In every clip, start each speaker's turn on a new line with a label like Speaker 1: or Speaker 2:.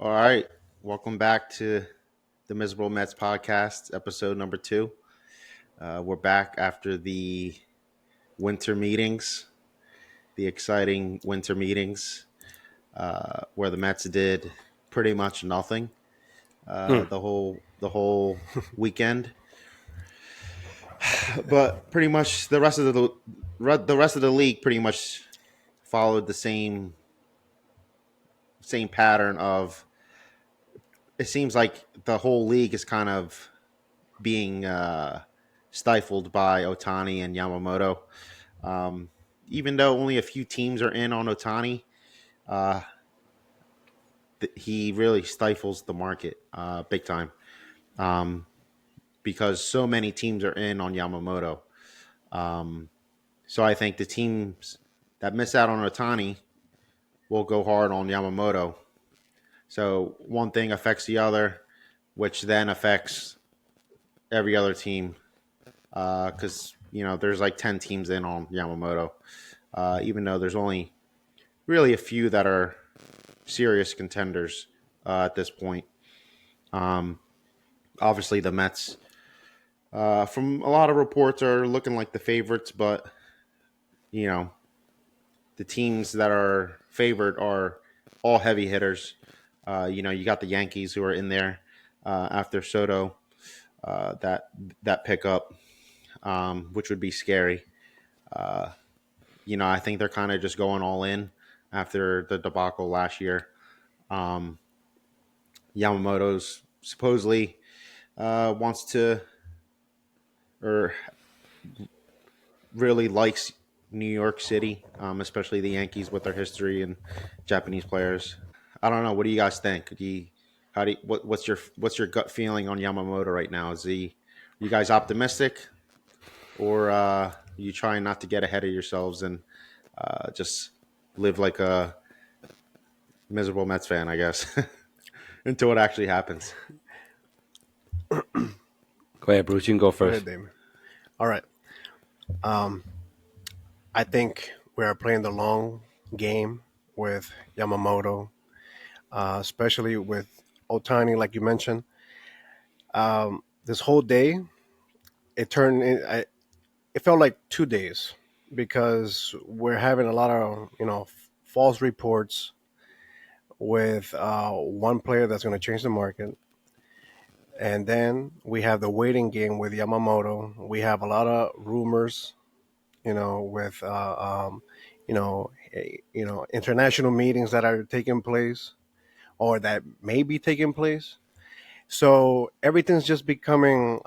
Speaker 1: All right. Welcome back to the Miserable Mets podcast, episode number 2. We're back after the winter meetings, the exciting winter meetings, where the Mets did pretty much nothing
Speaker 2: Hmm.
Speaker 1: the whole weekend. But pretty much the rest of the league pretty much followed the same pattern of it seems like the whole league is kind of being stifled by Otani and Yamamoto. Um, Even though only a few teams are in on Otani, uh, he really stifles the market big time um, because so many teams are in on Yamamoto. Um, so I think the teams that miss out on Otani will go hard on Yamamoto. So one thing affects the other, which then affects every other team because there's like 10 teams in on Yamamoto, even though there's only really a few that are serious contenders at this point. Um, Obviously, the Mets, from a lot of reports, are looking like the favorites, but you know the teams that are favored are all heavy hitters. You got the Yankees who are in there after Soto, that pickup, which would be scary. Uh, I think they're kind of just going all in after the debacle last year. Um, Yamamoto's supposedly wants to or really likes New York City, especially the Yankees with their history and Japanese players. I don't know. What do you guys think? What's your gut feeling on Yamamoto right now? You guys optimistic, or you trying not to get ahead of yourselves and just live like a miserable Mets fan, I guess, until it actually happens?
Speaker 2: Go ahead, Bruce. You can go
Speaker 3: Go ahead,
Speaker 2: first.
Speaker 3: Damian. All right. Um, I think we are playing the long game with Yamamoto, especially with Otani, like you mentioned. This whole day, it turned. It felt like 2 days because we're having a lot of false reports with one player that's going to change the market. And then we have the waiting game with Yamamoto. We have a lot of rumors with international meetings that are taking place or that may be taking place. So everything's just becoming.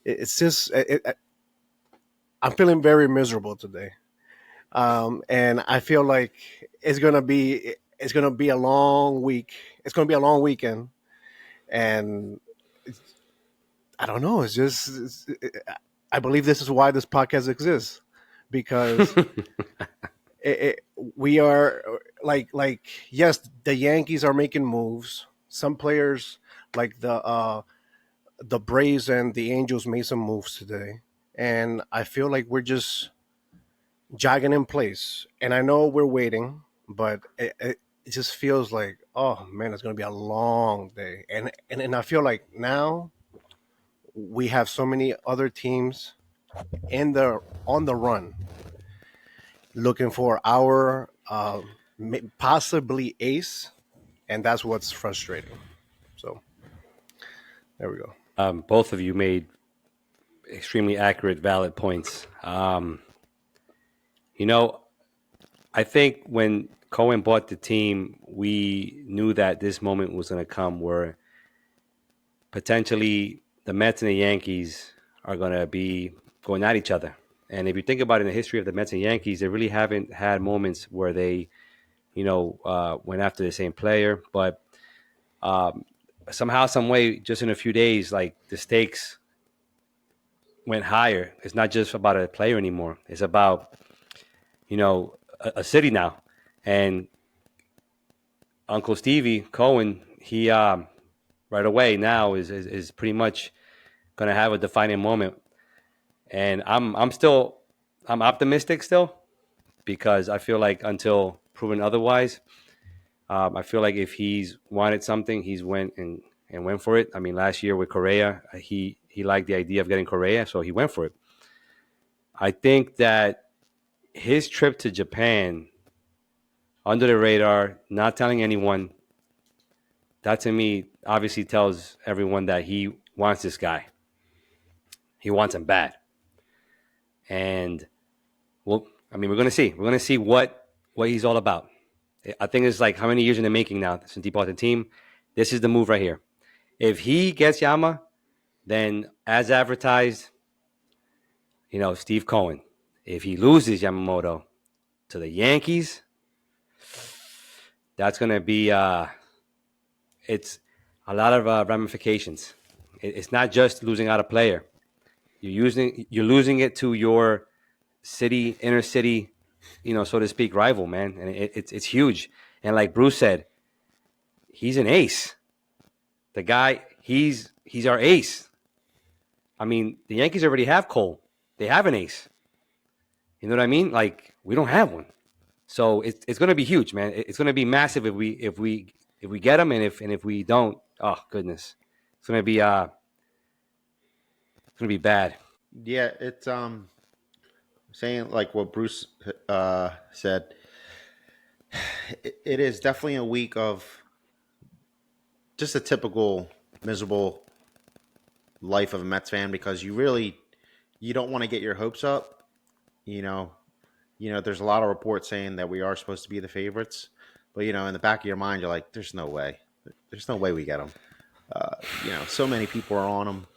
Speaker 3: It's just. I'm feeling very miserable today, and I feel like it's gonna be a long week. It's gonna be a long weekend, and I don't know. I believe this is why this podcast exists because we are like yes, the Yankees are making moves. Some players like the Braves and the Angels made some moves today, and I feel like we're just jogging in place. And I know we're waiting, but it just feels like, oh man, it's going to be a long day. And I feel like now we have so many other teams in the on the run looking for our possibly ace, and that's what's frustrating. So there we go.
Speaker 2: Both of you made extremely accurate, valid points. You know, I think when Cohen bought the team, we knew that this moment was going to come where potentially the Mets and the Yankees are going to be going at each other. And if you think about it in the history of the Mets and Yankees, they really haven't had moments where they, went after the same player. But um, somehow, some way, just in a few days, like the stakes went higher. It's not just about a player anymore. It's about a city now. And Uncle Stevie Cohen, he right away now is pretty much going to have a defining moment. And I'm optimistic still because I feel like until proven otherwise, I feel like if he's wanted something, he's went went for it. I mean, last year with Correa, he liked the idea of getting Correa, so he went for it. I think that his trip to Japan under the radar, not telling anyone, that to me obviously tells everyone that he wants this guy. He wants him bad. And well, I mean, we're gonna see. We're gonna see what he's all about. I think it's like how many years in the making now since he bought the team. This is the move right here. If he gets Yama, then as advertised, Steve Cohen. If he loses Yamamoto to the Yankees, that's gonna be it's a lot of ramifications. It's not just losing out a player. You're losing it to your inner city, so to speak, rival, man, and it's huge. And like Bruce said, he's an ace. The guy, he's our ace. I mean, the Yankees already have Cole. They have an ace. You know what I mean? Like we don't have one, so it's going to be huge, man. It's going to be massive if we get him, and if we don't, oh goodness, it's going to be bad.
Speaker 1: Yeah, it's saying like what Bruce said. It is definitely a week of just a typical miserable life of a Mets fan because you don't want to get your hopes up. You know, there's a lot of reports saying that we are supposed to be the favorites, but in the back of your mind, you're like, there's no way. There's no way we get them. So many people are on them,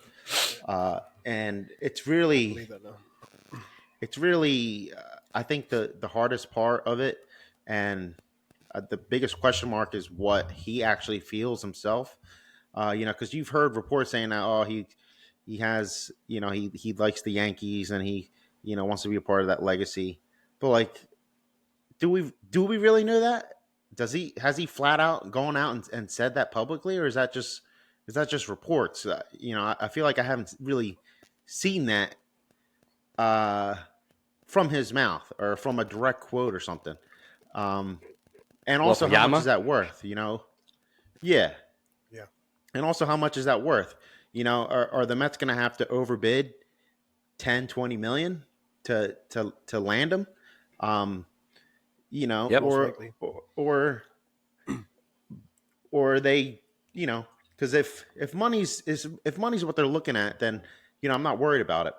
Speaker 1: and
Speaker 3: I believe that now.
Speaker 1: it's really, I think the hardest part of it, and the biggest question mark is what he actually feels himself. Because you've heard reports saying that he has he likes the Yankees and he wants to be a part of that legacy. But like, do we really know that? Has he flat out gone out and said that publicly, or is that just reports? I feel like I haven't really seen that uh, from his mouth or from a direct quote or something. Um, and
Speaker 2: Well,
Speaker 1: also,
Speaker 2: from
Speaker 1: how much is
Speaker 2: Yama,
Speaker 1: that worth? Yeah,
Speaker 3: Yeah.
Speaker 1: and also how much is that worth? Are the Mets going to have to overbid 10, 20 million to land him? Um,
Speaker 2: yep,
Speaker 3: Most likely.
Speaker 1: or they, because if money's what they're looking at, then I'm not worried about it.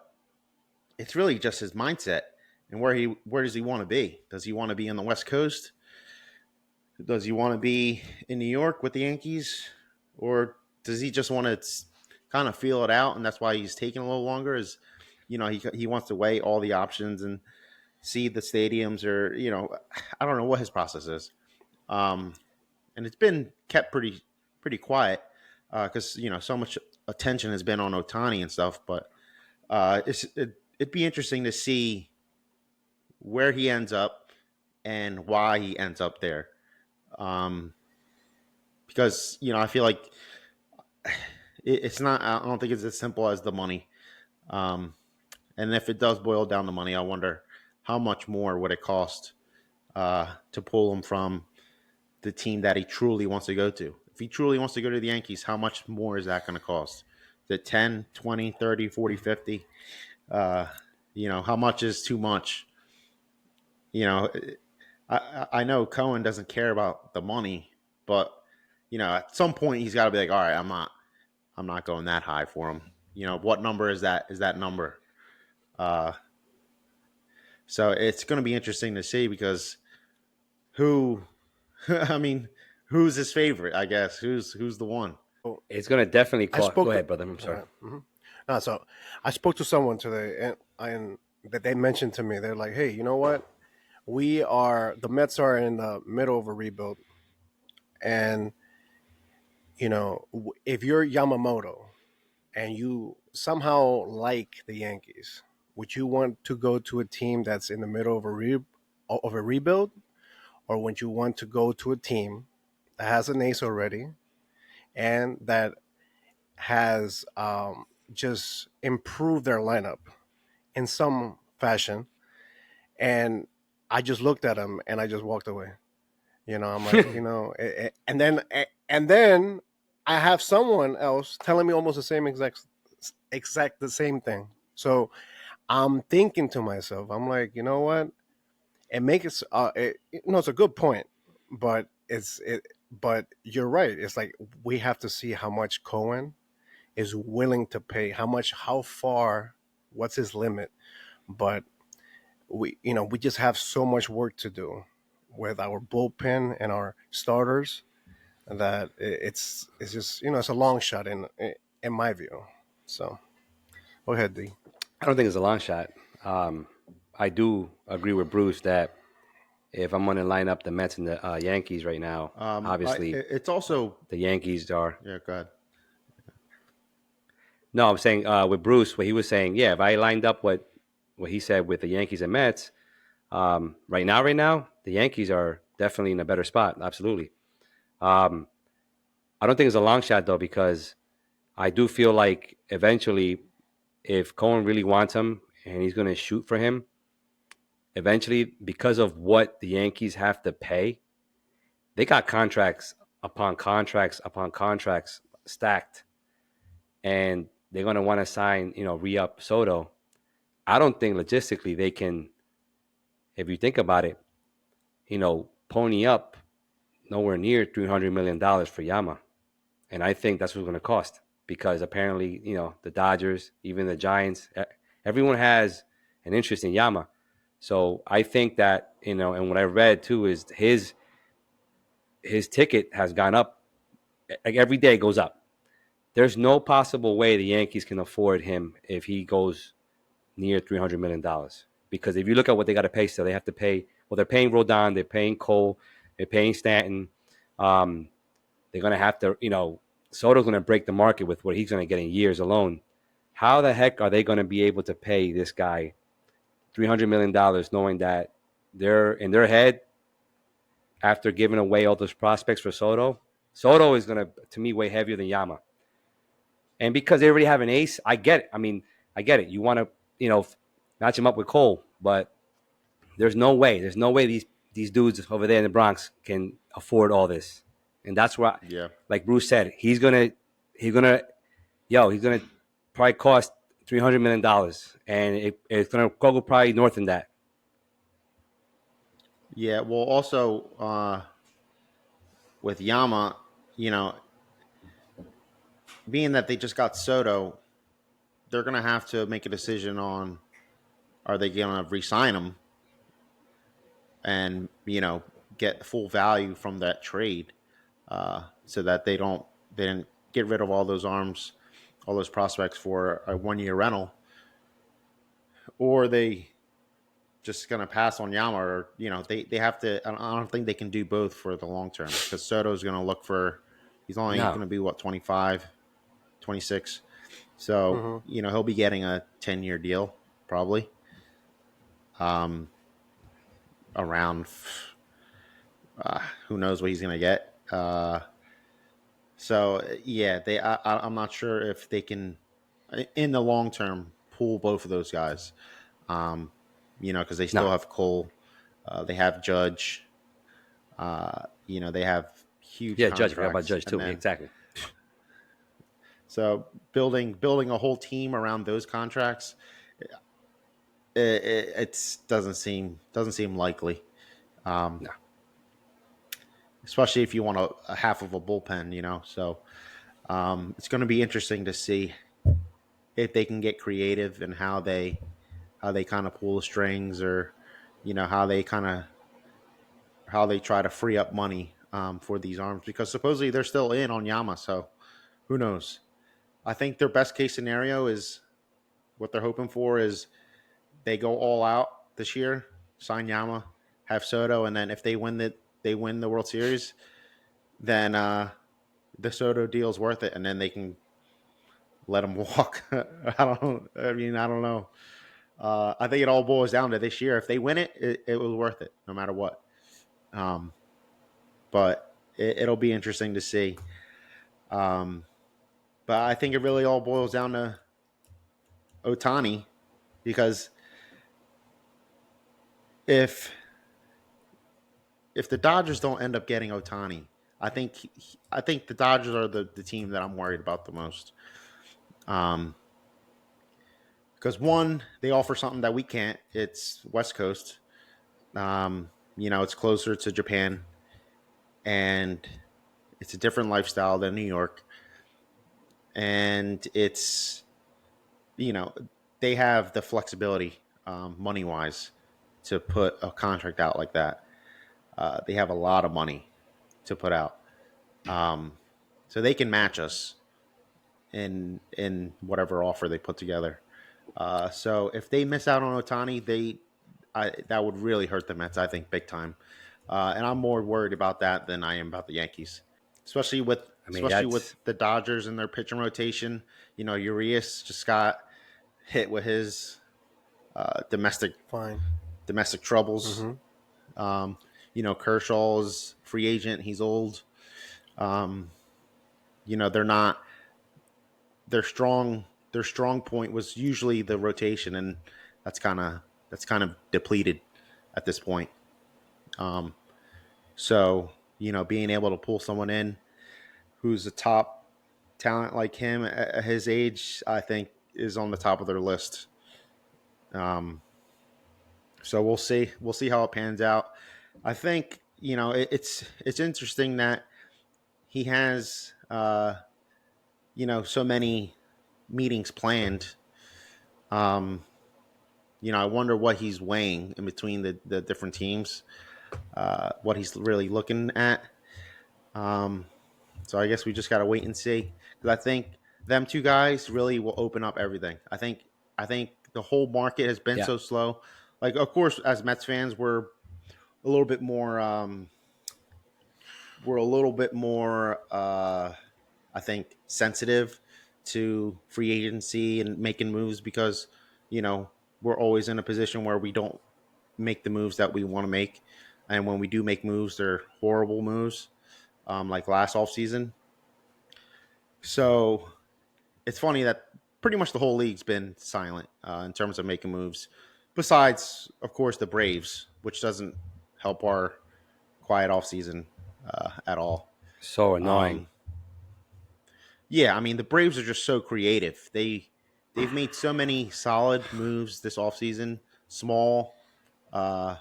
Speaker 1: It's really just his mindset and where does he want to be? Does he want to be on the West Coast? Does he want to be in New York with the Yankees, or does he just want to kind of feel it out, and that's why he's taking a little longer? Is he wants to weigh all the options and see the stadiums, or I don't know what his process is. Um, and it's been kept pretty quiet because so much attention has been on Otani and stuff. But it'd be interesting to see where he ends up and why he ends up there. Um, because I feel like it's not. I don't think it's as simple as the money. Um, and if it does boil down to money, I wonder how much more would it cost to pull him from the team that he truly wants to go to. If he truly wants to go to the Yankees, how much more is that going to cost? Is it 10, 20, 30, 40, 50? How much is too much? You know, I know Cohen doesn't care about the money, but at some point he's got to be like, all right, I'm not going that high for him. What number is that? Is that number? Uh, so it's going to be interesting to see because who, I mean, who's his favorite? I guess who's the one?
Speaker 3: So
Speaker 2: it's going to definitely
Speaker 3: I
Speaker 2: cost. Go
Speaker 3: spoke to.
Speaker 2: ahead, brother. I'm sorry.
Speaker 3: Mhm. No, so I spoke to someone today, and that they mentioned to me, they're like, "Hey, you know what? The Mets are in the middle of a rebuild, and if you're Yamamoto and you somehow like the Yankees, would you want to go to a team that's in the middle of a rebuild, or would you want to go to a team that has an ace already and that has just improved their lineup in some fashion?" And I just looked at him and I just walked away. I'm like, and then I have someone else telling me almost the same exact the same thing. So I'm thinking to myself, I'm like, you know what? It makes it's a good point, but but you're right. It's like we have to see how much Cohen is willing to pay, how far, what's his limit. But we just have so much work to do with our bullpen and our starters that it's just it's a long shot in my view. So go ahead, D.
Speaker 2: I don't think it's a long shot. Um, I do agree with Bruce that if I'm going to line up the Mets and the Yankees right now, obviously
Speaker 1: It's also
Speaker 2: the Yankees are.
Speaker 1: yeah. Go ahead.
Speaker 2: No, I'm saying with Bruce, what he was saying, yeah, if I lined up what he said with the Yankees and Mets, right now, the Yankees are definitely in a better spot. Absolutely. Um, I don't think it's a long shot though, because I do feel like eventually, if Cohen really wants him and he's going to shoot for him, eventually, because of what the Yankees have to pay, they got contracts upon contracts upon contracts stacked, and they're going to want to sign, re up Soto. I don't think logistically they can, if you think about it, pony up nowhere near $300 million for Yama. And I think that's what's going to cost, because apparently, the Dodgers, even the Giants, everyone has an interest in Yama. So I think that, and what I read too is his ticket has gone up. Like every day it goes up. There's no possible way the Yankees can afford him if he goes near $300 million. Because if you look at what they got to pay still, they have to pay. Well, they're paying Rodon, they're paying Cole, they're paying Stanton. They're gonna have to, Soto's gonna break the market with what he's gonna get in years alone. How the heck are they gonna be able to pay this guy $300 million, knowing that they're in their head after giving away all those prospects for Soto? Soto is gonna, to me, way heavier than Yama. And because they already have an ace, I get it. I mean, I get it. You want to, match him up with Cole, but there's no way. There's no way these dudes over there in the Bronx can afford all this. And that's why,
Speaker 1: Yeah.
Speaker 2: like Bruce said, he's gonna he's gonna probably cost $300 million, and it's gonna go probably north than that.
Speaker 1: Yeah. Well, also with Yama, you know, being that they just got Soto, they're going to have to make a decision on are they going to re-sign him and get full value from that trade, so that they didn't get rid of all those arms, all those prospects for a 1 year rental, or they just going to pass on Yama, or they have to. I don't think they can do both for the long term, because Soto's going to look for. He's only
Speaker 2: No,
Speaker 1: going to be what, 25, 26. So
Speaker 3: Hmm.
Speaker 1: he'll be getting a 10-year deal probably, um, around. Who knows what he's going to get. So yeah, I'm not sure if they can, in the long term, pull both of those guys. Um, because they
Speaker 2: no.
Speaker 1: still have Cole, they have Judge, they have huge
Speaker 2: Yeah, Judge. I forgot about
Speaker 1: contracts,
Speaker 2: Judge
Speaker 1: and
Speaker 2: too.
Speaker 1: then
Speaker 2: Exactly.
Speaker 1: so building a whole team around those contracts, it doesn't seem likely. Um,
Speaker 2: No.
Speaker 1: Especially if you want a half of a bullpen. So it's going to be interesting to see if they can get creative and how they kind of pull the strings, or how they try to free up money, for these arms, because supposedly they're still in on Yama. So who knows? I think their best case scenario is what they're hoping for is they go all out this year, sign Yama, have Soto, and then if they win the World Series, then the Soto deal is worth it, and then they can let him walk. I don't. I mean, I don't know. I think it all boils down to this year. If they win it, it was worth it, no matter what. Um, but it'll be interesting to see. Um, but I think it really all boils down to Otani, because if if the Dodgers don't end up getting Otani, I think the Dodgers are the team that I'm worried about the most. Um, because one, they offer something that we can't. It's West Coast. It's closer to Japan, and it's a different lifestyle than New York, and it's you know they have the flexibility, money wise, to put a contract out like that. They have a lot of money to put out, um, so they can match us in whatever offer they put together. So if they miss out on Otani, that would really hurt the Mets. I think big time, and I'm more worried about that than I am about the Yankees, especially with
Speaker 2: I mean,
Speaker 1: especially with
Speaker 2: that's
Speaker 1: the Dodgers and their pitching rotation. Urias just got hit with his domestic
Speaker 3: Fine.
Speaker 1: troubles.
Speaker 3: Mm-hmm.
Speaker 1: Um, Kershaw's free agent. He's old. Um, they're not their strong their strong point was usually the rotation, and that's kind of depleted at this point. Um, so being able to pull someone in who's a top talent like him at his age, I think is on the top of their list. Um, so we'll see. We'll see how it pans out. I think it's interesting that he has so many meetings planned. Um, I wonder what he's weighing in between the different teams, what he's really looking at. Um, so I guess we just got to wait and see, because I think them two guys really will open up everything. I think the whole market has been
Speaker 2: yeah.
Speaker 1: so slow. Like, of course, as Mets fans, a little bit more. We're a little bit more. I think sensitive to free agency and making moves, because you know we're always in a position where we don't make the moves that we want to make, and when we do make moves, they're horrible moves, like last offseason. So it's funny that pretty much the whole league's been silent in terms of making moves, besides, of course, the Braves, which doesn't help our quiet offseason at all.
Speaker 2: So annoying.
Speaker 1: Um, yeah, I mean, the Braves are just so creative. They've made so many solid moves this offseason, small uh,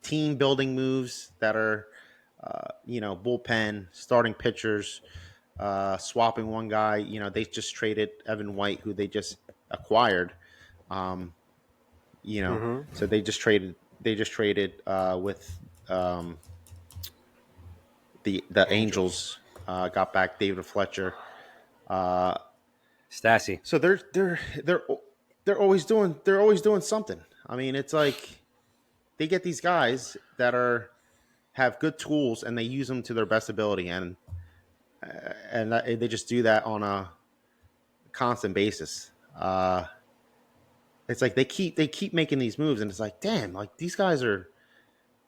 Speaker 1: team building moves that are bullpen, starting pitchers, swapping one guy. They just traded Evan White, who they just acquired. Um,
Speaker 3: Mm-hmm.
Speaker 1: so they just traded with um, the
Speaker 3: Angels.
Speaker 1: Angels. Got back David Fletcher. Uh,
Speaker 2: Stassi.
Speaker 1: so they're always doing something. I mean, it's like they get these guys that are have good tools, and they use them to their best ability, and they just do that on a constant basis. It's like they keep making these moves, and it's like, damn, like these guys they're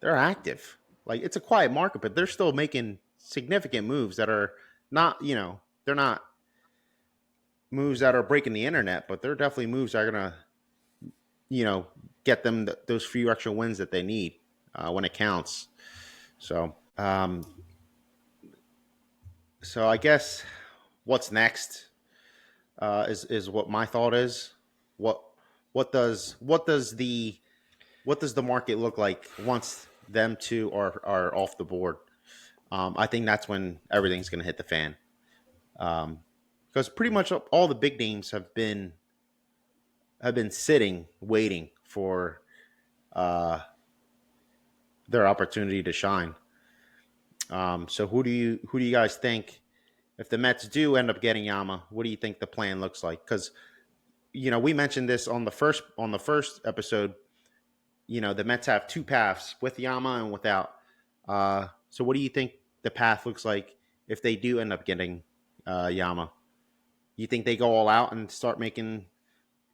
Speaker 1: active. Like, it's a quiet market, but they're still making significant moves that are not, they're not moves that are breaking the internet, but they're definitely moves that are gonna, you know, get them those few extra wins that they need when it counts. So, so I guess what's next is what my thought is. What what does the market look like once them two are off the board? I think that's when everything's going to hit the fan. Because pretty much all the big names have been sitting, waiting for uh, their opportunity to shine. So who do you guys think, if the Mets do end up getting Yama? What do you think the plan looks like? Because we mentioned this on the first episode. The Mets have two paths, with Yama and without. So what do you think the path looks like if they do end up getting Yama? You think they go all out and start making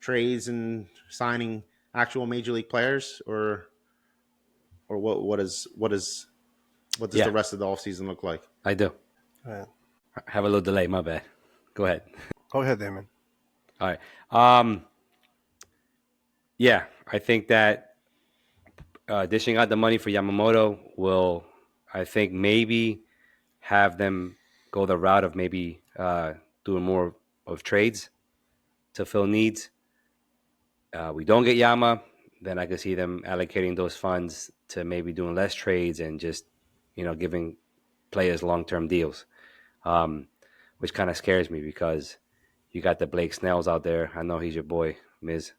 Speaker 1: trades and signing actual major league players, or what does the
Speaker 2: Yeah,
Speaker 1: rest of the offseason look like?
Speaker 2: I do.
Speaker 3: Uh,
Speaker 2: Have a little delay. My bad. Go ahead.
Speaker 3: Go ahead, Damon.
Speaker 2: All right. Yeah, I think that dishing out the money for Yamamoto will I think maybe have them go the route of maybe doing more of trades to fill needs. We don't get Yama, then I could see them allocating those funds to maybe doing less trades and just giving players long term deals, um, which kind of scares me because you got the Blake Snells out there. I know he's your boy, Miz.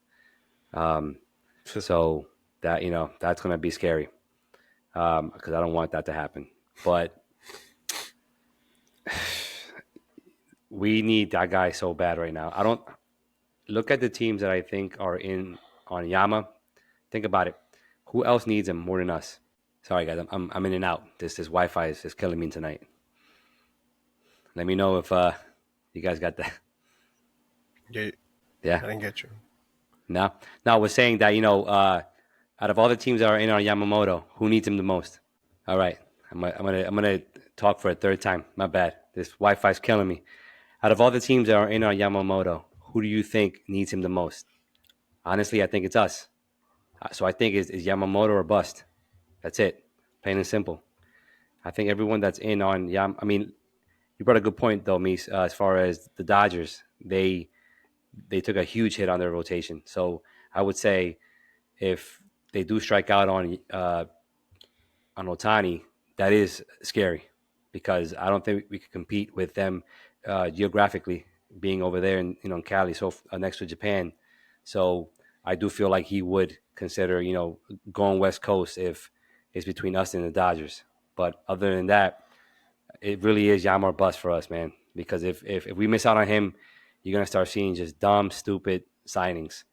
Speaker 2: Um, so that's gonna be scary because I don't want that to happen. But we need that guy so bad right now. I don't look at the teams that I think are in on Yama. Think about it. Who else needs him more than us? Sorry, guys. I'm in and out. This Wi-Fi is killing me tonight. Let me know if you guys got that.
Speaker 3: Yeah,
Speaker 2: Yeah.
Speaker 3: I didn't get you.
Speaker 2: No. No. I was saying that out of all the teams that are in on Yamamoto, who needs him the most? All right. I'm gonna talk for a third time. My bad. This Wi-Fi is killing me. Out of all the teams that are in on Yamamoto, who do you think needs him the most? Honestly, I think it's us. So I think is Yamamoto or bust. That's it. Plain and simple. I think everyone that's in on Yam. I mean, you brought a good point though, Mies. As far as the Dodgers, they took a huge hit on their rotation. So I would say if they do strike out on Otani, that is scary because I don't think we could compete with them geographically being over there in Cali, so next to Japan. So I do feel like he would consider going West Coast if it's between us and the Dodgers. But other than that, it really is Yamar bust for us, man. Because if we miss out on him, you're gonna start seeing just dumb, stupid signings,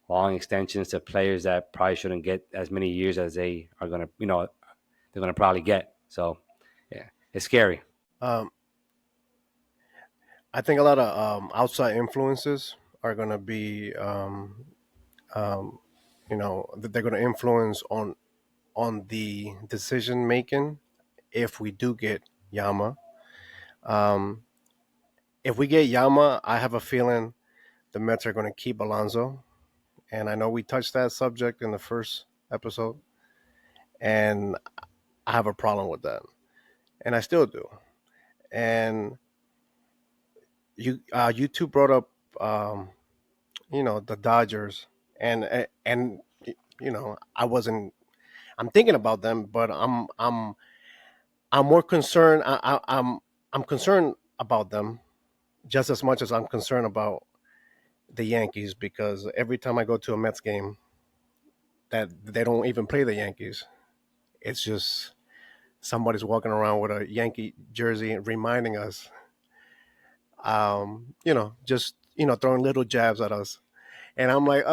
Speaker 2: long extensions to players that probably shouldn't get as many years as they are gonna, they're gonna probably get. So, yeah, it's scary.
Speaker 3: Um, I think a lot of outside influences are going to be, um, that they're going to influence on the decision making if we do get Yama. Um, if we get Yama, I have a feeling the Mets are going to keep Alonso, and I know we touched that subject in the first episode, and I have a problem with that, and I still do. And you two brought up the Dodgers, and I wasn't. I'm thinking about them, but I'm more concerned. I'm concerned about them just as much as I'm concerned about the Yankees because every time I go to a Mets game, that they don't even play the Yankees. It's just somebody's walking around with a Yankee jersey reminding us, just throwing little jabs at us, and I'm like,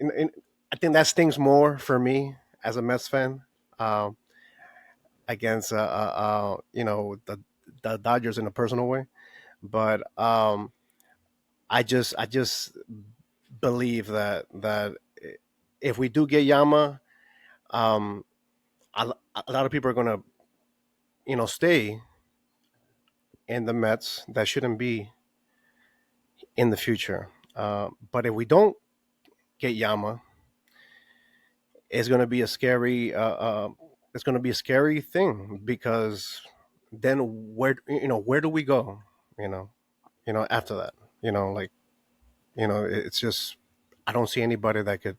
Speaker 3: and I think that stings more for me as a Mets fan um, against the Dodgers in a personal way. But I just believe that if we do get Yama, um, a lot of people are gonna stay in the Mets that shouldn't be in the future. But if we don't get Yama, it's gonna be a scary it's gonna be a scary thing because then where do we go? You know, after that, like it's just I don't see anybody that could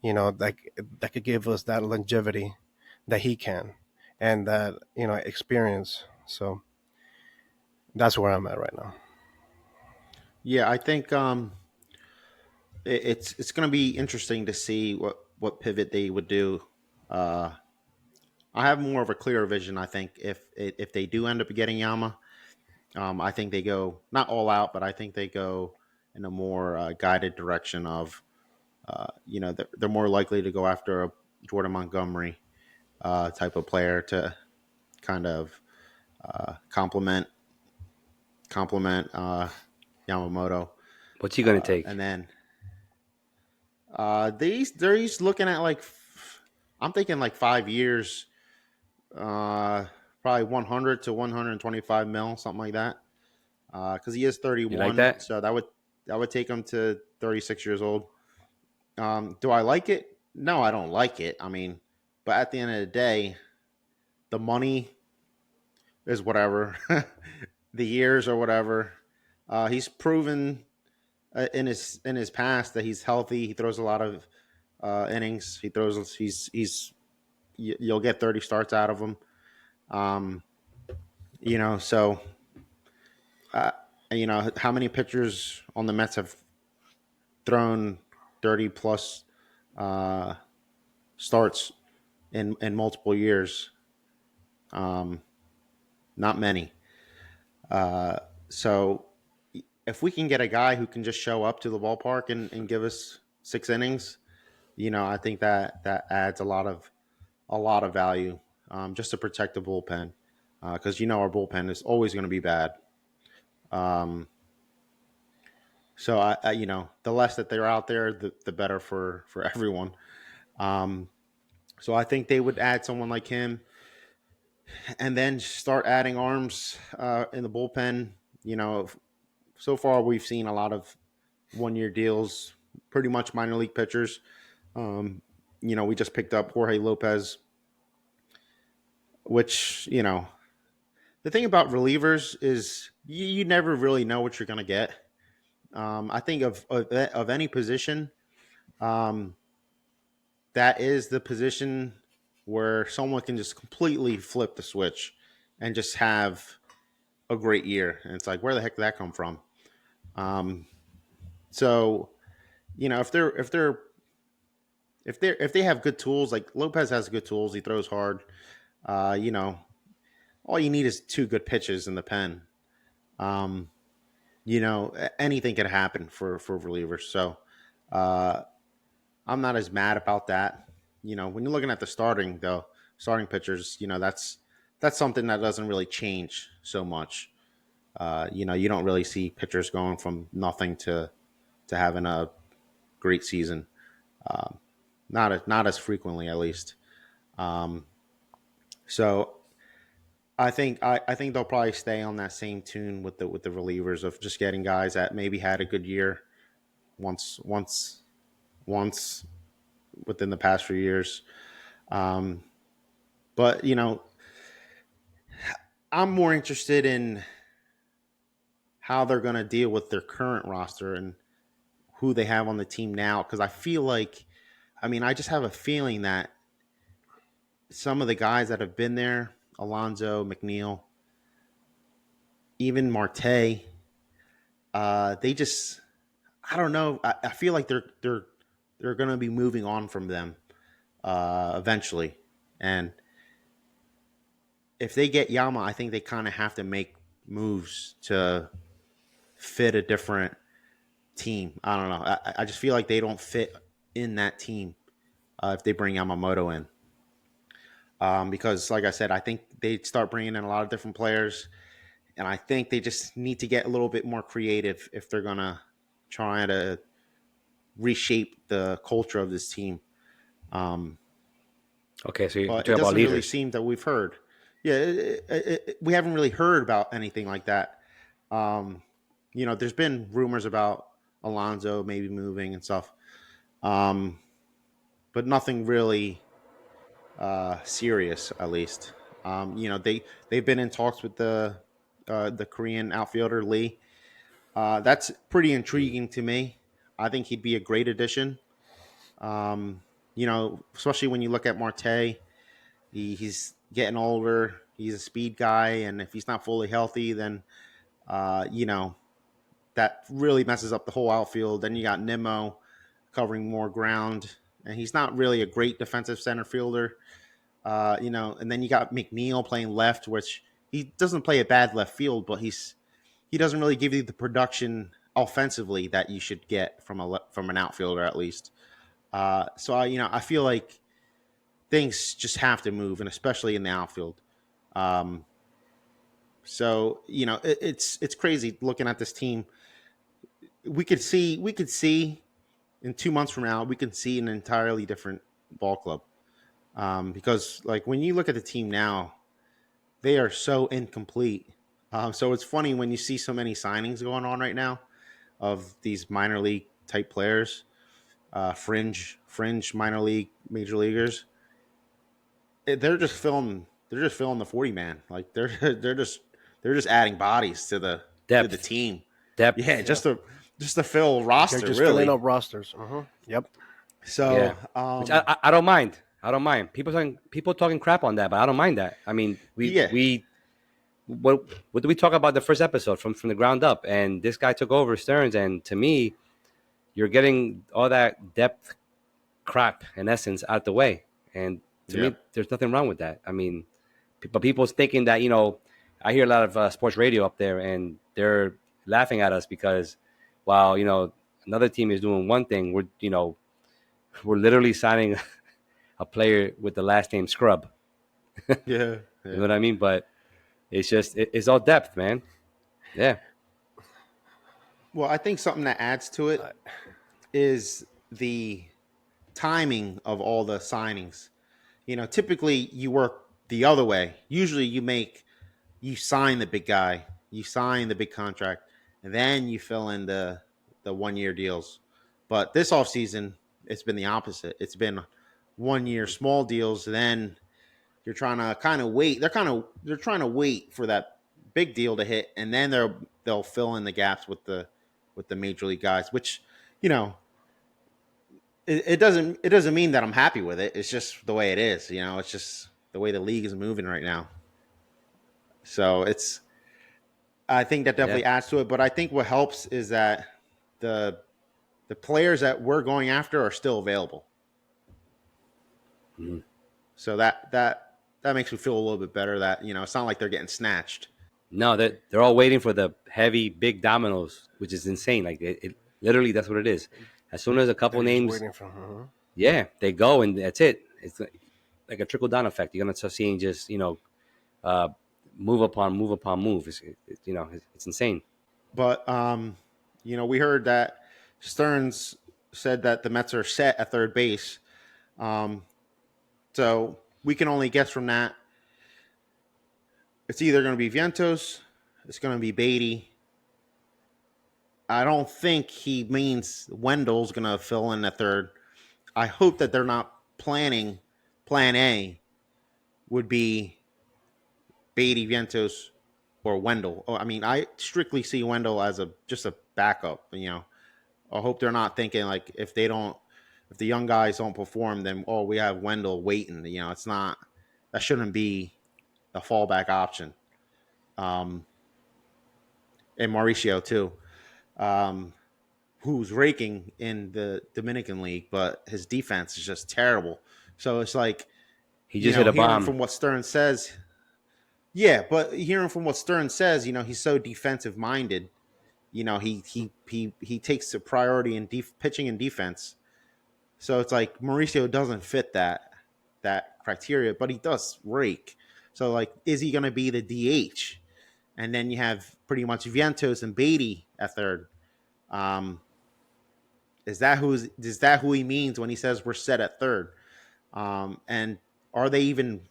Speaker 3: that could give us that longevity that he can and that experience. So that's where I'm at right now.
Speaker 1: Yeah, I think it's going to be interesting to see what pivot they would do. Uh, I have more of a clearer vision. I think if they do end up getting Yama, I think they go not all out, but I think they go in a more guided direction of they're more likely to go after a Jordan Montgomery type of player to kind of complement Yamamoto,
Speaker 2: What's he gonna
Speaker 1: and
Speaker 2: take?
Speaker 1: then they're he's looking at like I'm thinking like 5 years, uh, probably 100 to 125 mil, something like that. Because he is
Speaker 2: You like
Speaker 1: 31,
Speaker 2: that?
Speaker 1: so that would take him to 36 years old. Do I like it? No, I don't like it. I mean, but at the end of the day, the money is whatever, the years or whatever. He's proven in his past that he's healthy. He throws a lot of innings. He throws. You'll get 30 starts out of him. Um, so uh, how many pitchers on the Mets have thrown 30 plus uh, starts in multiple years? Um, Not many. Uh, so if we can get a guy who can just show up to the ballpark and give us 6 innings, I think that adds a lot of value, just to protect the bullpen, because our bullpen is always going to be bad. Um, so the less that they're out there, the better for everyone. Um, so I think they would add someone like him, and then start adding arms in the bullpen. So far we've seen a lot of 1 year deals, pretty much minor league pitchers. Um, we just picked up Jorge Lopez, which the thing about relievers is you never really know what you're going to get. I think of any position, um, that is the position where someone can just completely flip the switch and just have a great year. And it's like, where the heck did that come from? Um, so if they have good tools, like Lopez has good tools, he throws hard. Uh, you know, all you need is 2 good pitches in the pen. Um, anything could happen for relievers. So uh, I'm not as mad about that. When you're looking at the starting pitchers, that's something that doesn't really change so much. You don't really see pitchers going from nothing to having a great season. Um, not as frequently, at least. Um, so I think they'll probably stay on that same tune with the relievers of just getting guys that maybe had a good year once within the past few years. Um, but I'm more interested in how they're going to deal with their current roster and who they have on the team now, because I feel like, I just have a feeling that some of the guys that have been there, Alonzo, McNeil, even Marte, they just, I don't know. I feel like they're going to be moving on from them eventually, and if they get Yama, I think they kind of have to make moves to fit a different team. I don't know. I just feel like they don't fit in that team if they bring Yamamoto in. Because, like I said, I think they start bringing in a lot of different players, and I think they just need to get a little bit more creative if they're gonna try to reshape the culture of this team. Um,
Speaker 2: Okay, so you're
Speaker 1: but
Speaker 2: talking
Speaker 1: it
Speaker 2: about
Speaker 1: doesn't really
Speaker 2: leaders.
Speaker 1: seem that we've heard. Yeah, we haven't really heard about anything like that. Um, there's been rumors about Alonzo maybe moving and stuff, um, but nothing really serious, at least. They've been in talks with the Korean outfielder Lee. That's pretty intriguing to me. I think he'd be a great addition. Um, Especially when you look at Marte, he's getting older. He's a speed guy, and if he's not fully healthy, then that really messes up the whole outfield. Then you got Nimmo covering more ground, and he's not really a great defensive center fielder. And then you got McNeil playing left, which he doesn't play a bad left field, but he doesn't really give you the production offensively that you should get from an outfielder, at least. So I feel like things just have to move, and especially in the outfield. Um, it's crazy looking at this team. We could see in 2 months from now, we can see an entirely different ball club. Because like when you look at the team now, they are so incomplete. So it's funny when you see so many signings going on right now of these minor league type players, fringe minor league major leaguers. They're just filling they're just filling the 40 man. Like they're just adding bodies to the
Speaker 2: Depth,
Speaker 1: team. Yeah,
Speaker 2: depth.
Speaker 3: Yep.
Speaker 1: just to fill
Speaker 3: They're
Speaker 1: roster
Speaker 3: just filling
Speaker 1: really.
Speaker 3: up rosters. Yep.
Speaker 1: So
Speaker 2: Yeah, which I don't mind. I don't mind people talking crap on that, but I don't mind that. I mean,
Speaker 1: yeah,
Speaker 2: what did we talk about the first episode from the ground up? And this guy took over Stearns, and to me, you're getting all that depth crap in essence out the way. And to
Speaker 1: yeah.
Speaker 2: me, there's nothing wrong with that. I mean, but people's thinking that I hear a lot of sports radio up there, and they're laughing at us because while another team is doing one thing, we're literally signing a player with the last name Scrub.
Speaker 1: Yeah,
Speaker 2: You know
Speaker 1: yeah.
Speaker 2: what I mean? But it's just it's all depth, man. Yeah.
Speaker 1: Well, I think something that adds to it
Speaker 3: Uh,
Speaker 1: is the timing of all the signings. Typically you work the other way. Usually you sign the big guy, you sign the big contract, and then you fill in the 1 year deals. But this offseason, it's been the opposite. It's been 1 year small deals, then you're trying to kind of wait. They're trying to wait for that big deal to hit, and then they'll fill in the gaps with the major league guys, which you know it doesn't mean that I'm happy with it. It's just the way it is. It's just the way the league is moving right now. So it's I think that
Speaker 2: Yeah.
Speaker 1: definitely adds to it. But I think what helps is that the the players that we're going after are still available.
Speaker 2: Mhm.
Speaker 1: So that makes me feel a little bit better that it's not like they're getting snatched.
Speaker 2: No, they're all waiting for the heavy big dominoes, which is insane. Like it literally, that's what it is. As soon as a couple
Speaker 3: they're just
Speaker 2: names,
Speaker 3: waiting for.
Speaker 2: yeah, they go and that's it. It's like a trickle down effect. You're gonna start seeing just uh, move upon move. It's insane.
Speaker 1: But we heard that Stearns said that the Mets are set at third base. Um, so we can only guess from that. It's either going to be Vientos, it's going to be Beatty. I don't think he means Wendell's going to fill in at third. I hope that they're not planning. Plan A would be Beatty, Vientos, or Wendell. Oh, I mean, I strictly see Wendell as just a backup. I hope they're not thinking like if the young guys don't perform, then we have Wendell waiting. It's not that shouldn't be a fallback option. Um, and Mauricio too, um, who's raking in the Dominican League, but his defense is just terrible. So it's like
Speaker 2: He just hit a
Speaker 1: hearing
Speaker 2: bomb.
Speaker 1: from what Stern says. Yeah, but hearing from what Stern says, he's so defensive minded. He takes a priority in pitching and defense. So it's like Mauricio doesn't fit that criteria, but he does rake. So like, is he going to be the DH? And then you have pretty much Vientos and Beatty at third. Um, is that who he means when he says we're set at third? And are they even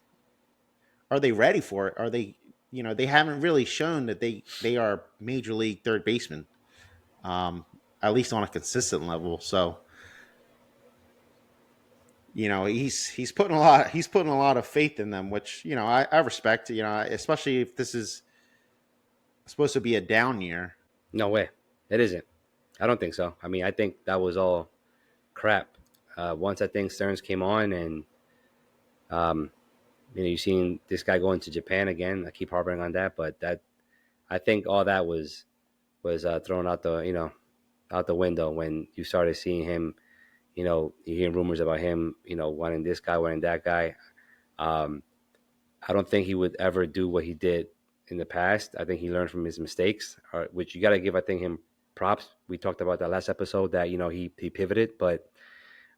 Speaker 1: are they ready for it? Are they they haven't really shown that they are major league third basemen, um, at least on a consistent level. So he's putting a lot of faith in them, which I respect. Especially if this is supposed to be a down year.
Speaker 2: No way, it isn't. I don't think so. I mean, I think that was all crap. Once I think Stearns came on, and um, you've seen this guy going to Japan again. I keep harping on that, but that I think all that was thrown out the out the window when you started seeing him. You hear rumors about him. Wanting this guy, wanting that guy. Um, I don't think he would ever do what he did in the past. I think he learned from his mistakes, which you got to give. I think him props. We talked about that last episode that he pivoted, but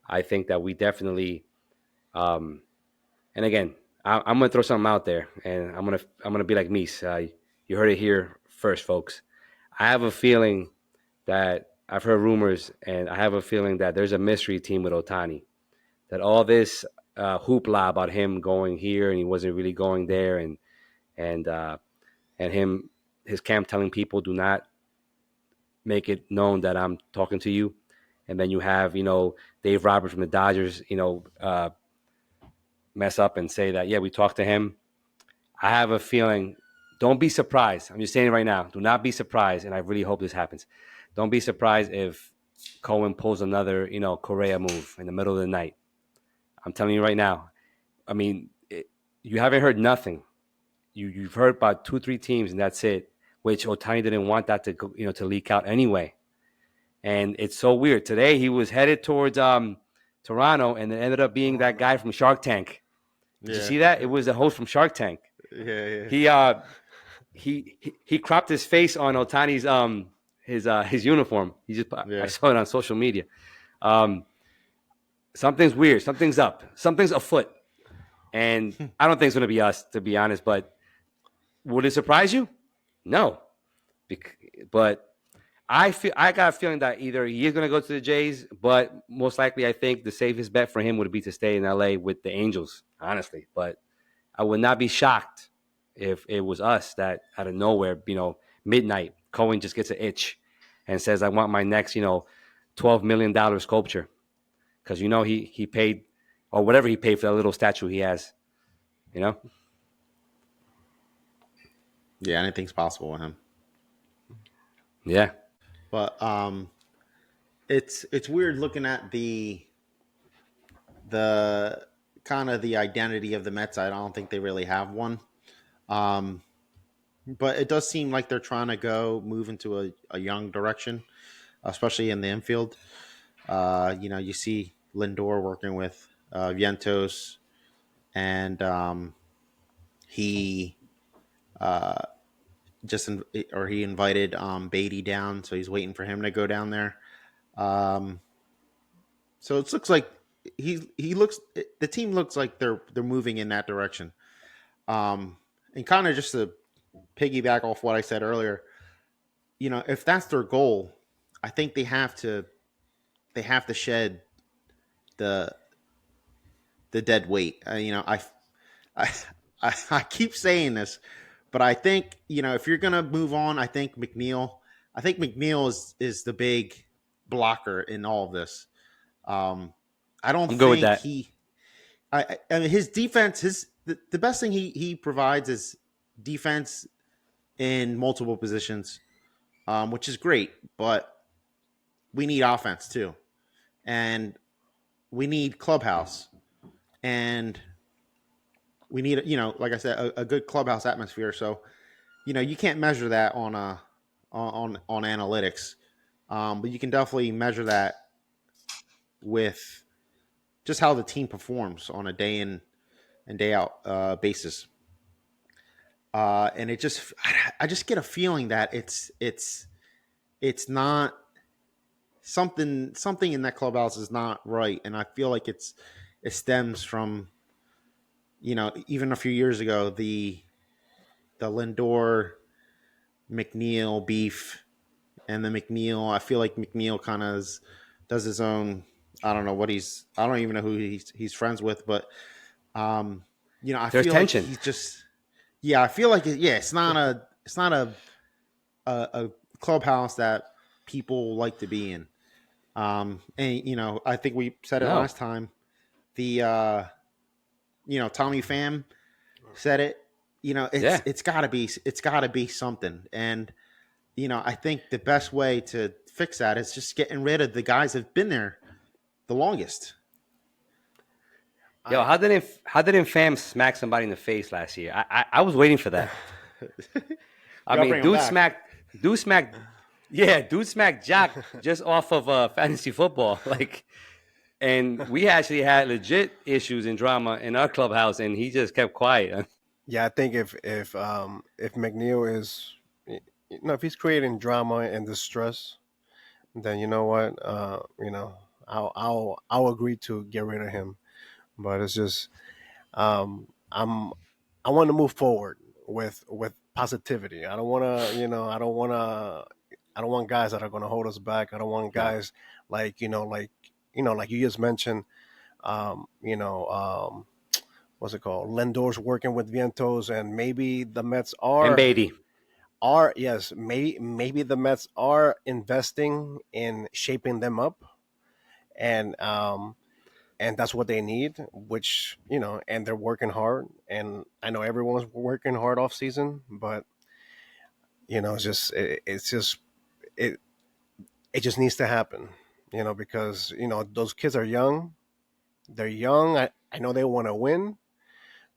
Speaker 2: I think that we definitely. And again, I'm gonna throw something out there, and I'm gonna be like Mies. You heard it here first, folks. I have a feeling that I've heard rumors, and I have a feeling that there's a mystery team with Otani. That all this hoopla about him going here and he wasn't really going there, and uh, and his camp telling people do not make it known that I'm talking to you, and then you have Dave Roberts from the Dodgers mess up and say that yeah we talked to him, I have a feeling. Don't be surprised. I'm just saying it right now. Do not be surprised, and I really hope this happens. Don't be surprised if Cohen pulls another, Correa move in the middle of the night. I'm telling you right now. I mean, you haven't heard nothing. You've heard about 2, 3 teams, and that's it. Which Otani didn't want that to go, to leak out anyway. And it's so weird. Today he was headed towards Toronto, and it ended up being that
Speaker 3: Toronto.
Speaker 2: guy from Shark Tank. Did you
Speaker 1: Yeah,
Speaker 2: see that? It was the host from Shark Tank.
Speaker 1: yeah, yeah,
Speaker 2: He he cropped his face on Otani's his uniform. I
Speaker 1: yeah.
Speaker 2: saw it on social media. Um, something's weird. Something's up. Something's afoot. And I don't think it's going to be us, to be honest. But would it surprise you? No. But I got a feeling that either he is going to go to the Jays, but most likely I think the safest bet for him would be to stay in LA with the Angels, honestly. But I would not be shocked if it was us that out of nowhere, midnight, Cohen just gets an itch and says, "I want my next, $12 million sculpture," because he paid or whatever he paid for that little statue he has. You know,
Speaker 1: Yeah, anything's possible with him.
Speaker 2: yeah.
Speaker 1: But it's weird looking at the kind of the identity of the Mets. I don't think they really have one. Um, but it does seem like they're trying to move into a young direction, especially in the infield. You see Lindor working with Vientos, and he uh, he invited Beatty down, so he's waiting for him to go down there. Um, so it looks like he looks the team looks like they're moving in that direction. And kind of just to piggyback off what I said earlier, if that's their goal, I think they have to shed the dead weight. I I keep saying this, but I think if you're gonna move on, I think McNeil. I think McNeil is the big blocker in all of this. Um, I don't
Speaker 2: I'm good with
Speaker 1: think
Speaker 2: that.
Speaker 1: he. I mean, his defense. The best thing he provides is defense in multiple positions, which is great. But we need offense too, and we need clubhouse, and we need like I said, a good clubhouse atmosphere. So you can't measure that on analytics, but you can definitely measure that with just how the team performs on a day in and day out basis. And I just get a feeling that it's not something in that clubhouse is not right, and I feel like it stems from even a few years ago the Lindor McNeil beef, and the McNeil. I feel like McNeil kind of does his own. I don't know what I don't even know who he's friends with, but I
Speaker 2: There's
Speaker 1: feel like
Speaker 2: tension.
Speaker 1: he's just. Yeah, I feel like it's not a clubhouse that people like to be in. And I think we said it
Speaker 2: No.
Speaker 1: last time. The Tommy Pham said it.
Speaker 2: Yeah.
Speaker 1: It's got to be something, and I think the best way to fix that is just getting rid of the guys that've been there the longest.
Speaker 2: Yo,
Speaker 3: I
Speaker 2: how didn't Fam smack somebody in the face last year? I was waiting for that. I
Speaker 1: Y'all
Speaker 2: mean,
Speaker 1: bring him back.
Speaker 2: dude smacked, yeah, dude smacked Jock just off of fantasy football, like, and we actually had legit issues and drama in our clubhouse, and he just kept quiet.
Speaker 3: Yeah, I think if McNeil is, if he's creating drama and distress, then you know what, I'll agree to get rid of him. But it's just, I'm I want to move forward with positivity. I don't want to, I don't want guys that are going to hold us back. I don't want
Speaker 2: No,
Speaker 3: guys like, like you just mentioned, um, you know, um, what's it called? Lindor's working with Vientos, and maybe the Mets
Speaker 2: and Beatty.
Speaker 3: are yes, maybe the Mets are investing in shaping them up, and and that's what they need. Which and they're working hard, and I know everyone's working hard off season, but it's just it it just needs to happen. Because those kids are young. They're young. I know they want to win,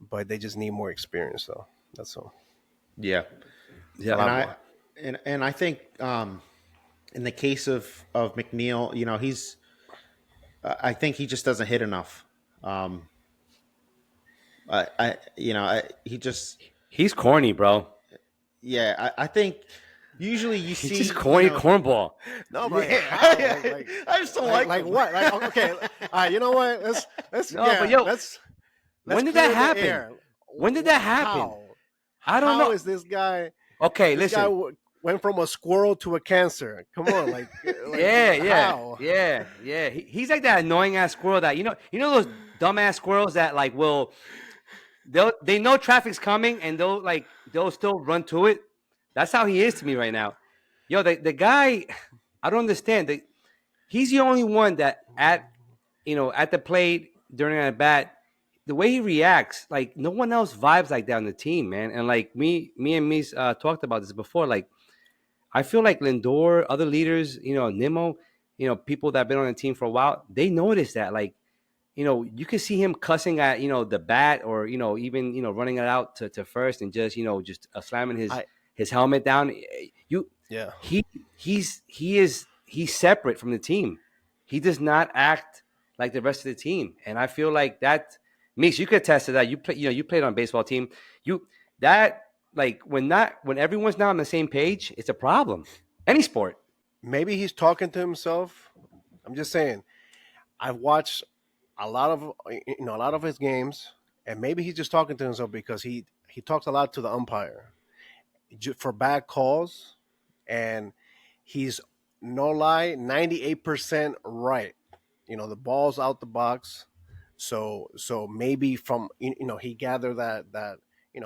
Speaker 3: but they just need more experience, though. That's all.
Speaker 1: Yeah,
Speaker 3: A
Speaker 2: Yeah.
Speaker 1: and
Speaker 3: lot
Speaker 1: I
Speaker 3: more.
Speaker 1: and I think in the case of McNeil, he's I think he just doesn't hit enough. Um, he just
Speaker 2: He's corny, bro.
Speaker 1: yeah. I think usually you
Speaker 2: He's just
Speaker 1: see
Speaker 2: corny cornball.
Speaker 3: No, but
Speaker 1: yeah,
Speaker 3: how?
Speaker 1: I just don't like
Speaker 3: Like
Speaker 1: him.
Speaker 3: what? Like okay, all right. You know what? Let's
Speaker 2: No, but yo,
Speaker 3: let's
Speaker 2: when did that
Speaker 3: clear the
Speaker 2: happen?
Speaker 3: air.
Speaker 2: When did that happen?
Speaker 3: How?
Speaker 2: I don't
Speaker 3: How
Speaker 2: know.
Speaker 3: is this guy?
Speaker 2: Okay,
Speaker 3: This guy
Speaker 2: listen.
Speaker 3: went from a squirrel to a cancer. Come on, like
Speaker 2: Yeah, yeah,
Speaker 3: how?
Speaker 2: yeah, yeah. He's like that annoying ass squirrel that those dumbass squirrels that like they know traffic's coming and they'll still run to it. That's how he is to me right now. Yo, the guy, I don't understand. He's the only one that at the plate during at bat, the way he reacts, like no one else vibes like that on the team, man. And like me talked about this before. Like I feel like Lindor, other leaders, Nimmo, people that have been on the team for a while, they notice that. Like, you can see him cussing at, the bat or, even, running it out to first and just, slamming
Speaker 3: I
Speaker 2: his helmet down. You
Speaker 3: Yeah.
Speaker 2: he he's separate from the team. He does not act like the rest of the team. And I feel like that Meeks, you could attest to that. You played on a baseball team. You that like when everyone's not on the same page, it's a problem. Any sport.
Speaker 3: Maybe he's talking to himself. I'm just saying. I've watched a lot of his games, and maybe he's just talking to himself because he talks a lot to the umpire for bad calls, and he's no lie 98% right. The ball's out the box, so maybe from he gathered that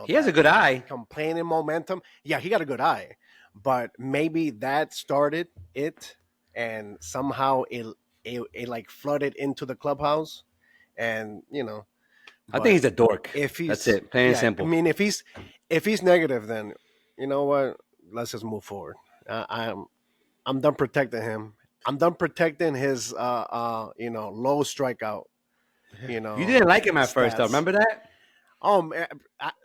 Speaker 2: He has a
Speaker 3: that
Speaker 2: good eye.
Speaker 3: complaining momentum. Yeah, he got a good eye, but maybe that started it, and somehow it like flooded into the clubhouse, and
Speaker 2: I think
Speaker 3: but
Speaker 2: he's a dork.
Speaker 3: if
Speaker 2: That's
Speaker 3: he's
Speaker 2: it. Plain and
Speaker 3: yeah, I
Speaker 2: simple.
Speaker 3: mean if he's negative, then you know what? Let's just move forward. I'm done protecting him. I'm done protecting his low strikeout
Speaker 2: You didn't like him at first, though.
Speaker 3: stats.
Speaker 2: Remember that?
Speaker 3: Man,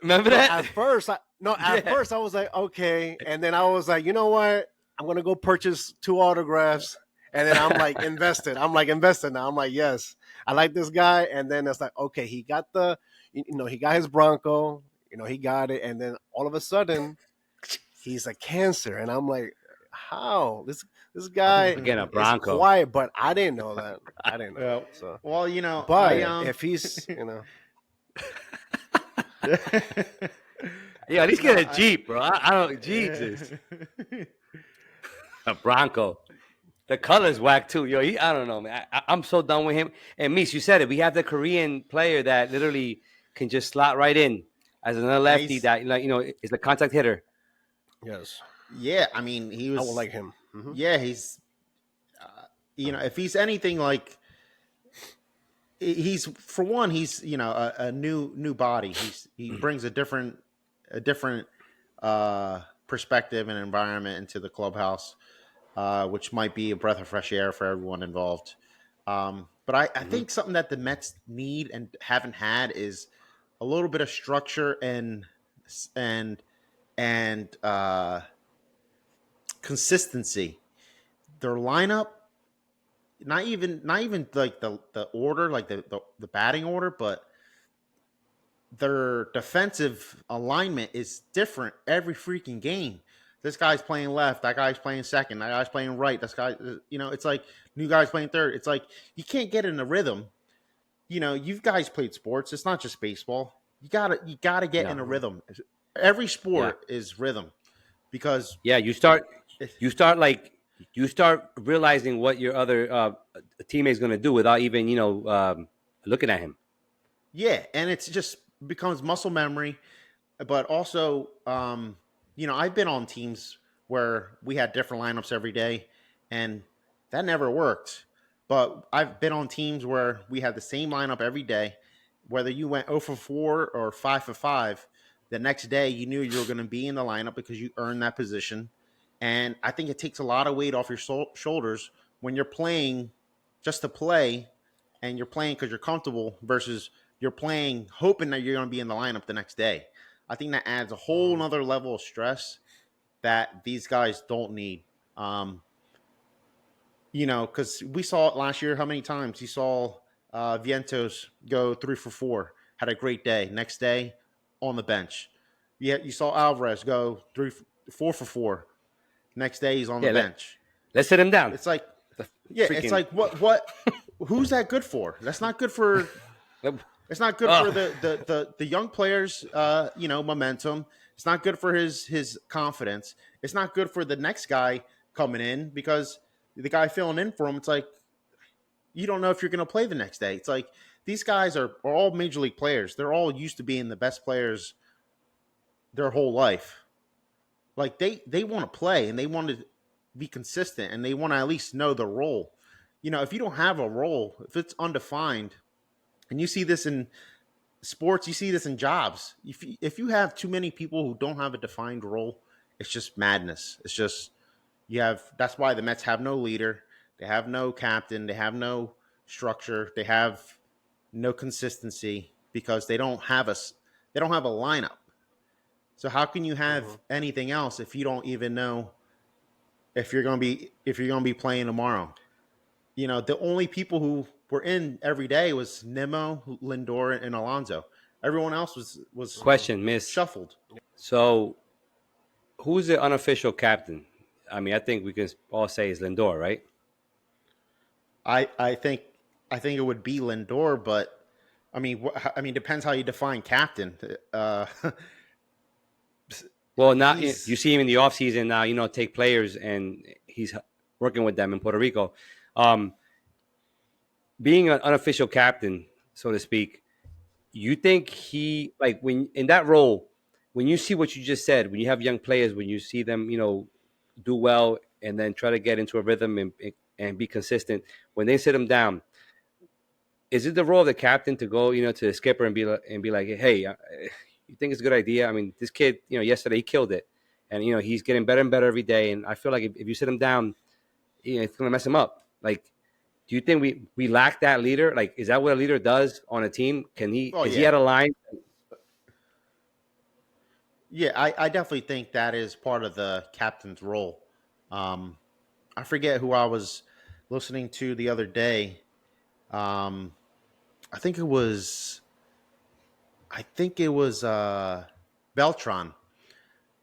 Speaker 2: Remember
Speaker 3: no,
Speaker 2: that?
Speaker 3: at first, no, at
Speaker 2: Yeah.
Speaker 3: first I was like, okay, and then I was like, you know what? I'm gonna go purchase 2 autographs, and then I'm like invested. I'm like invested now. I'm like, yes, I like this guy, and then it's like, okay, he got he got his Bronco, he got it, and then all of a sudden he's a cancer, and I'm like, how this guy
Speaker 2: Again, a
Speaker 3: is
Speaker 2: Bronco.
Speaker 3: quiet, but I didn't know that. I didn't know
Speaker 1: Yeah.
Speaker 3: that. So,
Speaker 1: Well, I
Speaker 3: but if he's
Speaker 2: Yeah, at least
Speaker 1: no,
Speaker 2: get a Jeep, bro. I don't. Jesus, a Bronco. The color's whack too, yo. I don't know, man. I'm so done with him. And Mies, you said it. We have the Korean player that literally can just slot right in as another
Speaker 1: yeah,
Speaker 2: lefty that is a contact hitter.
Speaker 3: yes,
Speaker 1: yeah. I mean, he
Speaker 3: I would
Speaker 1: was
Speaker 3: like him.
Speaker 1: yeah. He's if he's anything like he's for one, he's a new body. He brings a different perspective and environment into the clubhouse, which might be a breath of fresh air for everyone involved. But I
Speaker 2: Hmm.
Speaker 1: think something that the Mets need and haven't had is a little bit of structure and and consistency. Their lineup, not even like the order, like the batting order, but their defensive alignment is different every freaking game. This guy's playing left, that guy's playing second, that guy's playing right. This guy, it's like new guys playing third. It's like you can't get in a rhythm. You guys played sports. It's not just baseball. You gotta get
Speaker 2: Yeah,
Speaker 1: in a rhythm. Every
Speaker 2: yeah,
Speaker 1: sport is rhythm because
Speaker 2: yeah. You start like you start realizing what your other teammate's going to do without even looking at him.
Speaker 1: yeah, and it's just becomes muscle memory. But also, I've been on teams where we had different lineups every day, and that never worked. But I've been on teams where we had the same lineup every day, whether you went 0 for 4 or 5 for 5. The next day, you knew you were going to be in the lineup because you earned that position. And I think it takes a lot of weight off your shoulders when you're playing just to play, and you're playing because you're comfortable versus you're playing hoping that you're going to be in the lineup the next day. I think that adds a whole
Speaker 3: Mhm.
Speaker 1: nother level of stress that these guys don't need. Um, because we saw it last year. How many times you saw Vientos go 3 for 4, had a great day. Next day, on the bench. You saw Alvarez go 4 for 4. Next day, he's on the
Speaker 2: Yeah,
Speaker 1: bench.
Speaker 2: let's sit him down.
Speaker 1: It's like,
Speaker 2: The
Speaker 1: yeah, it's
Speaker 2: freaking
Speaker 1: like what? Who's that good for? That's not good for. It's not good for
Speaker 2: oh,
Speaker 1: the young players. Momentum. It's not good for his confidence. It's not good for the next guy coming in because the guy filling in for him. It's like you don't know if you're going to play the next day. It's like these guys are all major league players. They're all used to being the best players their whole life. Like they want to play and they want to be consistent and they want to at least know the role. If you don't have a role, if it's undefined, and you see this in sports, you see this in jobs. If you have too many people who don't have a defined role, it's just madness. It's just you have. That's why the Mets have no leader. They have no captain. They have no structure. They have no consistency because they don't have a lineup. So how can you have
Speaker 3: Mhm.
Speaker 1: anything else if you don't even know if you're going to be playing tomorrow? The only people who were in every day was Nimmo, Lindor, and Alonso. Everyone else was
Speaker 3: Mhm.
Speaker 2: question, Miss.
Speaker 1: shuffled.
Speaker 2: So, who's the unofficial captain? I mean, I think we can all say is Lindor, right?
Speaker 1: I think it would be Lindor, but depends how you define captain.
Speaker 2: Well, now you
Speaker 1: He's
Speaker 2: see him in the offseason now, take players and he's working with them in Puerto Rico. Um, Being an unofficial captain, so to speak, you think he like when in that role, when you see what you just said, when you have young players, when you see them, do well and then try to get into a rhythm and be consistent, when they sit them down, is it the role of the captain to go, to the skipper and be like, hey, you think it's a good idea? I mean, this kid, yesterday he killed it, and he's getting better and better every day. And I feel like if you sit him down, it's gonna mess him up. Like, do you think we lack that leader? Like, is that what a leader does on a team?
Speaker 1: oh
Speaker 2: Is he
Speaker 1: yeah,
Speaker 2: at a line?
Speaker 1: yeah. I definitely think that is part of the captain's role. Um, I forget who I was listening to the other day. Um, I think it was Beltron.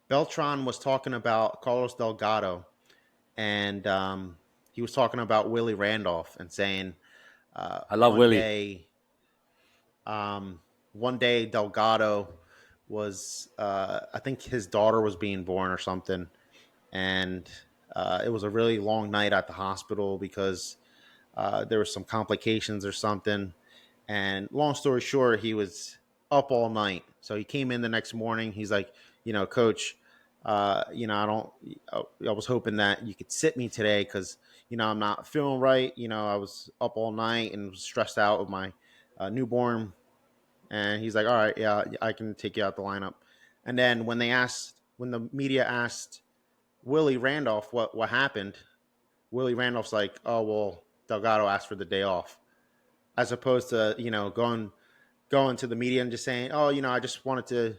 Speaker 1: Beltron was talking about Carlos Delgado, and he was talking about Willie Randolph and saying uh,
Speaker 2: I love
Speaker 1: one
Speaker 2: Willie.
Speaker 1: day, um, one day Delgado was, I think his daughter was being born or something, and it was a really long night at the hospital because there was some complications or something. And long story short, he was up all night. So he came in the next morning. He's like, coach, I don't, I was hoping that you could sit me today because, I'm not feeling right. I was up all night and was stressed out with my newborn. And he's like, all right, yeah, I can take you out the lineup. And then when the media asked Willie Randolph what happened, Willie Randolph's like, oh, well, Delgado asked for the day off, as opposed to going to the media and just saying, "Oh, I just wanted to,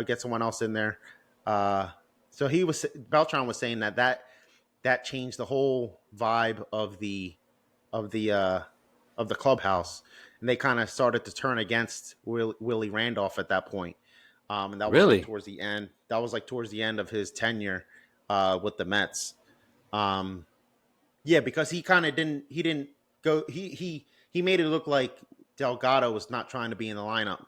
Speaker 1: get someone else in there." Uh, so Beltran was saying that changed the whole vibe of the uh, of the clubhouse, and they kind of started to turn against Willie Randolph at that point. And that was like
Speaker 2: Really?
Speaker 1: towards the end. That was like towards the end of his tenure with the Mets. Um, yeah, because he kind of didn't. He didn't go. He made it look like Delgado was not trying to be in the lineup,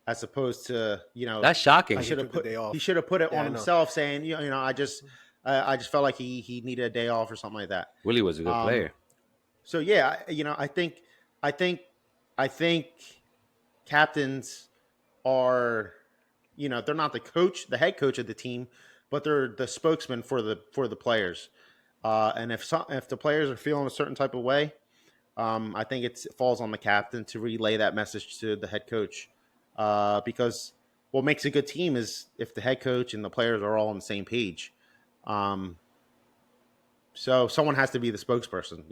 Speaker 1: as opposed to
Speaker 2: That's
Speaker 3: Yeah,
Speaker 2: shocking.
Speaker 3: he took the day
Speaker 1: he
Speaker 3: off.
Speaker 1: should have put it
Speaker 3: Yeah,
Speaker 1: on
Speaker 3: I know.
Speaker 1: himself, saying I just felt like he needed a day off or something like that.
Speaker 2: Willie was a good
Speaker 1: Um,
Speaker 2: player.
Speaker 1: so yeah, I think I think captains are they're not the head coach of the team, but they're the spokesman for the players. And if the players are feeling a certain type of way, I think it falls on the captain to relay that message to the head coach, because what makes a good team is if the head coach and the players are all on the same page. Um, so someone has to be the spokesperson.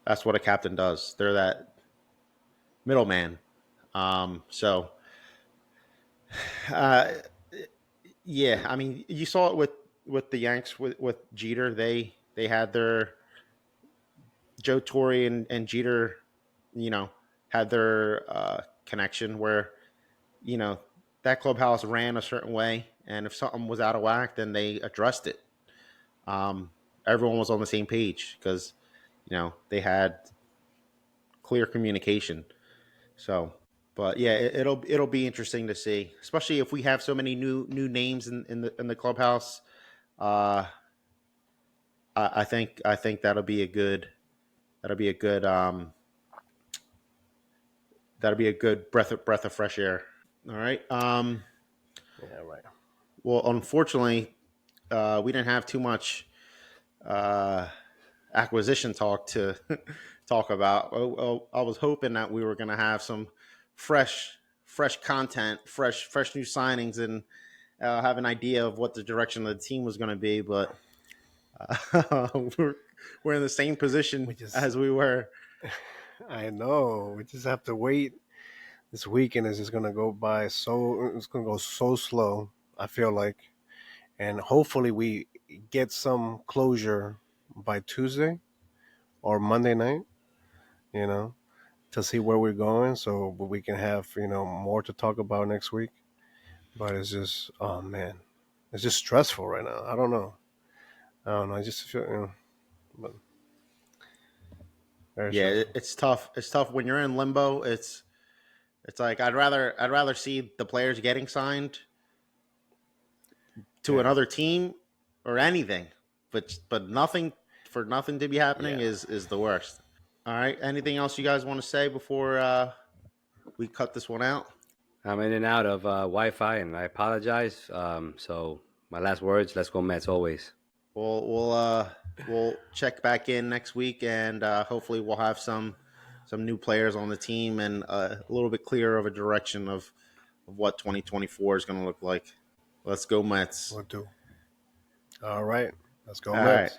Speaker 1: That's what a captain does. They're that middleman. So uh, yeah, I mean, you saw it with the Yanks with Jeter. They had their Joe Torre and Jeter, you know, had their connection where you know that clubhouse ran a certain way, and if something was out of whack, then they addressed it. Um, Everyone was on the same page because they had clear communication. So, but yeah, it'll be interesting to see, especially if we have so many new names in the clubhouse. Uh, I think that'll be a good breath of fresh air. All right.
Speaker 3: Yeah, right.
Speaker 1: Well, unfortunately, we didn't have too much uh, acquisition talk to talk about. I was hoping that we were going to have some fresh content, fresh new signings, and have an idea of what the direction of the team was going to be. But we're in the same
Speaker 3: We
Speaker 1: position
Speaker 3: just,
Speaker 1: as we were.
Speaker 3: I know, we just have to wait. This weekend is just gonna go by so. It's gonna go so slow. I feel like, and hopefully we get some closure by Tuesday or Monday night. You know, to see where we're going, so we can have more to talk about next week. But it's just, oh man, it's just stressful right now. I don't know. I don't know. I just feel, but very
Speaker 1: Yeah,
Speaker 3: stressful.
Speaker 1: it's tough. It's tough when you're in limbo. It's like I'd rather see the players getting signed to
Speaker 3: Yeah,
Speaker 1: another team or anything, but nothing to be happening
Speaker 3: yeah.
Speaker 1: is the worst. All right. Anything else you guys want to say before we cut this one out?
Speaker 2: I'm in and out of Wi-Fi, and I apologize. So my last words: Let's go Mets always.
Speaker 1: We'll check back in next week, and hopefully we'll have some new players on the team and a little bit clearer of a direction of what 2024 is going to look like. Let's go Mets!
Speaker 3: We'll do. All right. Let's go
Speaker 1: All right.
Speaker 3: Mets.